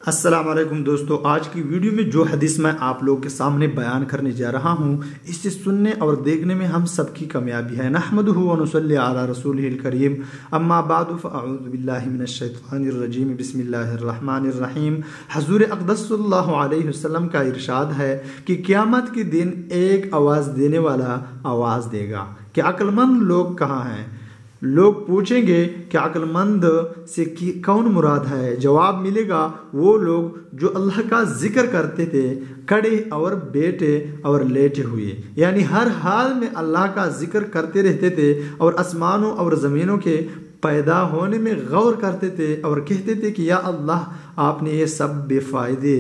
السلام علیکم دوستو، آج کی ویڈیو میں جو حدیث میں آپ لوگ کے سامنے بیان کرنے جا رہا ہوں، اسے سننے اور دیکھنے میں ہم سب کی کامیابی ہے۔ نحمدہ و نصلی علی رسولہ الکریم، اما بعد فاعوذ باللہ من الشیطان الرجیم، بسم اللہ الرحمن الرحیم۔ حضور اقدس صلی اللہ علیہ وسلم کا ارشاد ہے کہ قیامت کے دن ایک آواز دینے والا آواز دے گا کہ عقل مند لوگ کہاں ہیں؟ لوگ پوچھیں گے کہ عقل مند سے کون مراد ہے؟ جواب ملے گا وہ لوگ جو اللہ کا ذکر کرتے تھے کھڑے اور بیٹھے اور لیٹے ہوئے، یعنی ہر حال میں اللہ کا ذکر کرتے رہتے تھے اور آسمانوں اور زمینوں کے پیدا ہونے میں غور کرتے تھے اور کہتے تھے کہ یا اللہ، آپ نے یہ سب بے فائدے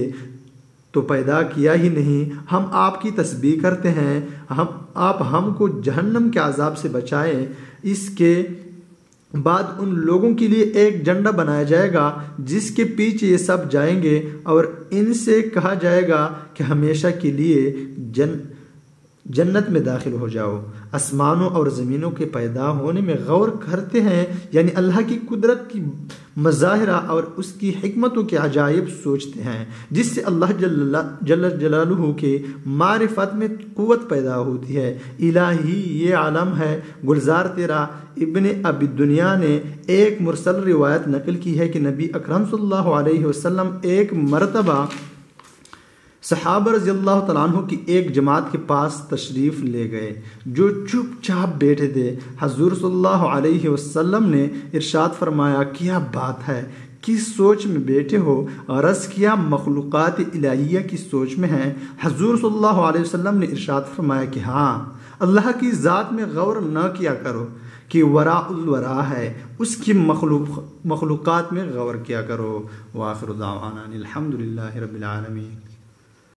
تو پیدا کیا ہی نہیں، ہم آپ کی تسبیح کرتے ہیں، آپ ہم کو جہنم کے عذاب سے بچائیں۔ اس کے بعد ان لوگوں کے لیے ایک جھنڈا بنایا جائے گا جس کے پیچھے یہ سب جائیں گے اور ان سے کہا جائے گا کہ ہمیشہ کے لیے جنت میں داخل ہو جاؤ۔ آسمانوں اور زمینوں کے پیدا ہونے میں غور کرتے ہیں، یعنی اللہ کی قدرت کی مظاہرہ اور اس کی حکمتوں کے عجائب سوچتے ہیں، جس سے اللہ جل جلالہ کے معرفت میں قوت پیدا ہوتی ہے۔ الہی یہ عالم ہے۔ گلزار تیرا ابن ابی دنیا نے ایک مرسل روایت نقل کی ہے کہ نبی اکرم صلی اللہ علیہ وسلم ایک مرتبہ صحابہ رضی اللہ تعالیٰ عنہ کی ایک جماعت کے پاس تشریف لے گئے جو چپ چاپ بیٹھے تھے۔ حضور صلی اللہ علیہ وسلم نے ارشاد فرمایا، کیا بات ہے، کس سوچ میں بیٹھے ہو؟ عرض کیا، مخلوقات الہیہ کی سوچ میں ہیں۔ حضور صلی اللہ علیہ وسلم نے ارشاد فرمایا کہ ہاں، اللہ کی ذات میں غور نہ کیا کرو کہ وراء الورا ہے، اس کی مخلوقات میں غور کیا کرو۔ وآخر دعوانا الحمدللہ رب العالمین۔